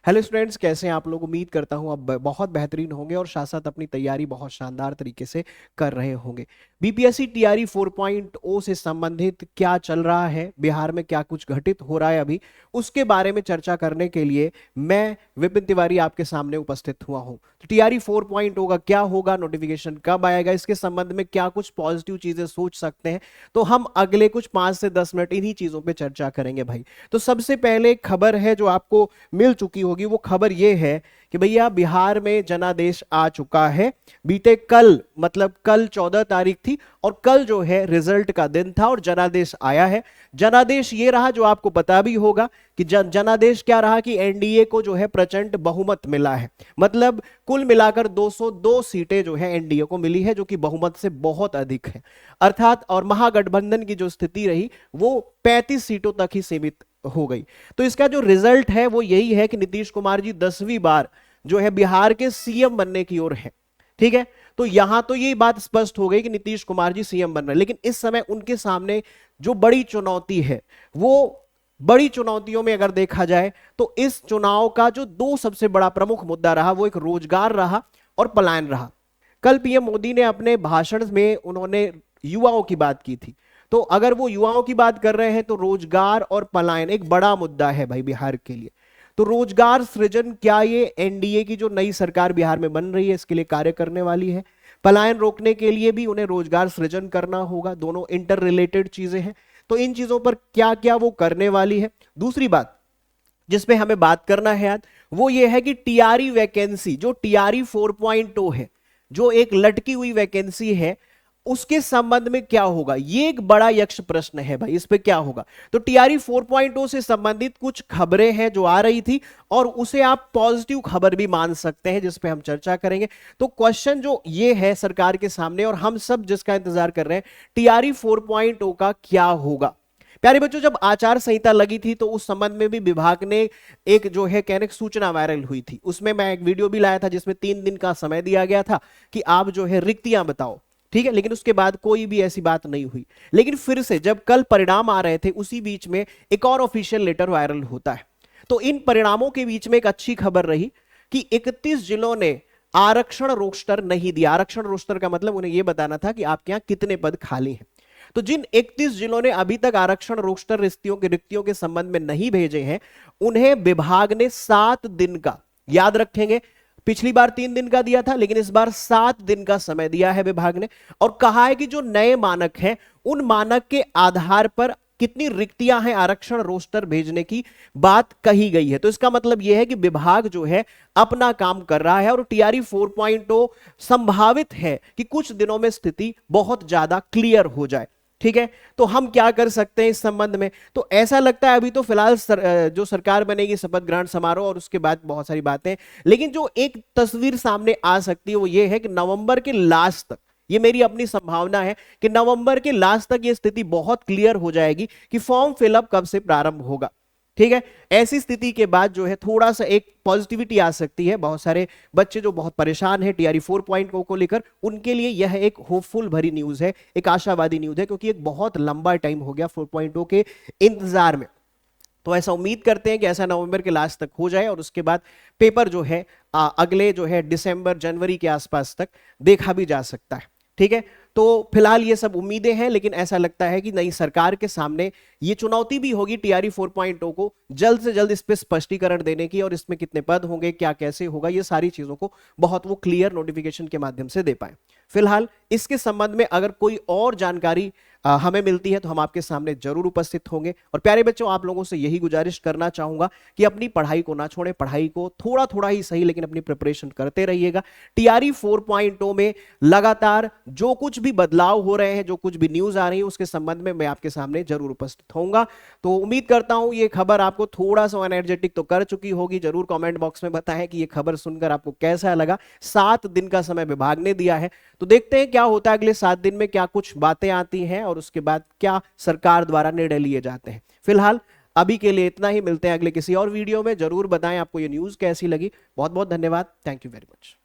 Hello students, कैसे हैं आप लोग। उम्मीद करता हूं आप बहुत बेहतरीन होंगे और साथ साथ अपनी तैयारी बहुत शानदार तरीके से कर रहे होंगे। बीपीएससी टीआरई 4.0 से संबंधित क्या चल रहा है, बिहार में क्या कुछ घटित हो रहा है अभी, उसके बारे में चर्चा करने के लिए मैं विपिन तिवारी आपके सामने उपस्थित हुआ हूं। तो टीआरई 4.0 का क्या होगा, नोटिफिकेशन कब आएगा, इसके संबंध में क्या कुछ पॉजिटिव चीजें सोच सकते हैं, तो हम अगले कुछ 5 से 10 मिनट इन्हीं चीजों पर चर्चा करेंगे भाई। तो सबसे पहले खबर है जो आपको मिल चुकी होगी, वो खबर ये है कि भैया बिहार में जनादेश आ चुका है। बीते कल, मतलब कल 14 तारीख थी और कल जो है रिजल्ट का दिन था और जनादेश आया है। जनादेश ये रहा जो आपको पता भी होगा कि जनादेश क्या रहा कि एनडीए को जो है प्रचंड बहुमत मिला है। मतलब कुल मिलाकर 202 सीटें जो है एनडीए को मिली है, जो कि बहुमत से बहुत अधिक है। अर्थात और महागठबंधन की जो स्थिति रही वो 35 सीटों तक ही सीमित हो गई। तो इसका जो रिजल्ट है वो यही है कि नीतीश कुमार जी 10वीं बार जो है बिहार के सीएम बनने की ओर है। ठीक है, तो यहां तो ये बात स्पष्ट हो गई कि नीतीश कुमार जी सीएम बन रहे हैं, लेकिन इस समय उनके सामने जो बड़ी चुनौती है, वो बड़ी चुनौतियों में अगर देखा जाए तो इस चुनाव का जो दो सबसे बड़ा प्रमुख मुद्दा रहा वो एक रोजगार रहा और पलायन रहा। कल पीएम मोदी ने अपने भाषण में उन्होंने युवाओं की बात की थी। तो अगर वो युवाओं की बात कर रहे हैं तो रोजगार और पलायन एक बड़ा मुद्दा है भाई बिहार के लिए। तो रोजगार सृजन, क्या ये एनडीए की जो नई सरकार बिहार में बन रही है इसके लिए कार्य करने वाली है? पलायन रोकने के लिए भी उन्हें रोजगार सृजन करना होगा। दोनों इंटर रिलेटेड चीजें हैं। तो इन चीजों पर क्या क्या वो करने वाली है। दूसरी बात जिसपे हमें बात करना है आज, वो ये है कि टीआरई वैकेंसी, जो टीआरई 4.0 है, जो एक लटकी हुई वैकेंसी है, उसके संबंध में क्या होगा। ये एक बड़ा यक्ष प्रश्न है भाई, इस पे क्या होगा। तो टीआरई 4.0 से संबंधित कुछ खबरें हैं जो आ रही थी और उसे आप पॉजिटिव खबर भी मान सकते हैं, जिस पे हम चर्चा करेंगे। तो क्वेश्चन जो ये है सरकार के सामने और हम सब जिसका इंतजार कर रहे हैं, टीआरई 4.0 का क्या होगा। प्यारे बच्चों, जब आचार संहिता लगी थी तो उस संबंध में भी विभाग ने एक जो है कहने सूचना वायरल हुई थी। उसमें मैं एक वीडियो भी लाया था जिसमें 3 दिन का समय दिया गया था कि आप जो है रिक्तियां बताओ। ठीक है, लेकिन उसके बाद कोई भी ऐसी बात नहीं हुई। लेकिन फिर से जब कल परिणाम आ रहे थे उसी बीच में एक और ऑफिशियल लेटर वायरल होता है। तो इन परिणामों के बीच में एक अच्छी खबर रही कि 31 जिलों ने आरक्षण रोस्टर नहीं दिया। आरक्षण रोस्टर का मतलब उन्हें यह बताना था कि आपके यहां कितने पद खाली हैं। तो जिन 31 जिलों ने अभी तक आरक्षण रोस्टर रिक्तियों के संबंध में नहीं भेजे हैं, उन्हें विभाग ने 7 दिन का, याद रखेंगे पिछली बार 3 दिन का दिया था, लेकिन इस बार 7 दिन का समय दिया है विभाग ने और कहा है कि जो नए मानक हैं उन मानक के आधार पर कितनी रिक्तियां हैं आरक्षण रोस्टर भेजने की बात कही गई है। तो इसका मतलब यह है कि विभाग जो है अपना काम कर रहा है और टीआरई 4.0 संभावित है कि कुछ दिनों में स्थिति बहुत ज्यादा क्लियर हो जाए। ठीक है, तो हम क्या कर सकते हैं इस संबंध में। तो ऐसा लगता है अभी तो फिलहाल जो सरकार बनेगी, शपथ ग्रहण समारोह और उसके बाद बहुत सारी बातें, लेकिन जो एक तस्वीर सामने आ सकती है वो ये है कि नवंबर के लास्ट तक, ये मेरी अपनी संभावना है कि नवंबर के लास्ट तक ये स्थिति बहुत क्लियर हो जाएगी कि फॉर्म फिलअप कब से प्रारंभ होगा। ठीक है, ऐसी स्थिति के बाद जो है थोड़ा सा एक पॉजिटिविटी आ सकती है। बहुत सारे बच्चे जो बहुत परेशान हैं टीआरई 4.0 को लेकर, उनके लिए यह एक होपफुल भरी न्यूज है, एक आशावादी न्यूज है, क्योंकि एक बहुत लंबा टाइम हो गया 4.0 के इंतजार में। तो ऐसा उम्मीद करते हैं कि ऐसा नवंबर के लास्ट तक हो जाए और उसके बाद पेपर जो है अगले जो है दिसंबर जनवरी के आसपास तक देखा भी जा सकता है। ठीक है, तो फिलहाल ये सब उम्मीदें हैं, लेकिन ऐसा लगता है कि नई सरकार के सामने ये चुनौती भी होगी टीआरई 4.0 को जल्द से जल्द इस पे स्पष्टीकरण देने की और इसमें कितने पद होंगे, क्या कैसे होगा, ये सारी चीजों को बहुत वो क्लियर नोटिफिकेशन के माध्यम से दे पाए। फिलहाल इसके संबंध में अगर कोई और जानकारी हमें मिलती है तो हम आपके सामने जरूर उपस्थित होंगे। और प्यारे बच्चों, आप लोगों से यही गुजारिश करना चाहूंगा कि अपनी पढ़ाई को ना छोड़ें, पढ़ाई को थोड़ा थोड़ा ही सही लेकिन अपनी प्रिपरेशन करते रहिएगा। टीआरई 4.0 में लगातार जो कुछ भी बदलाव हो रहे हैं, जो कुछ भी न्यूज आ रही है, उसके संबंध में मैं आपके सामने जरूर उपस्थित होऊंगा। तो उम्मीद करता हूं ये खबर आपको थोड़ा सा एनर्जेटिक तो कर चुकी होगी। जरूर कमेंट बॉक्स में बताएं कि ये खबर सुनकर आपको कैसा लगा। 7 दिन का समय विभाग ने दिया है, तो देखते हैं क्या होता है अगले 7 दिन में, क्या कुछ बातें आती हैं और उसके बाद क्या सरकार द्वारा निर्णय लिए जाते हैं। फिलहाल अभी के लिए इतना ही, मिलते हैं अगले किसी और वीडियो में। जरूर बताएं आपको ये न्यूज कैसी लगी। बहुत बहुत धन्यवाद, थैंक यू वेरी मच।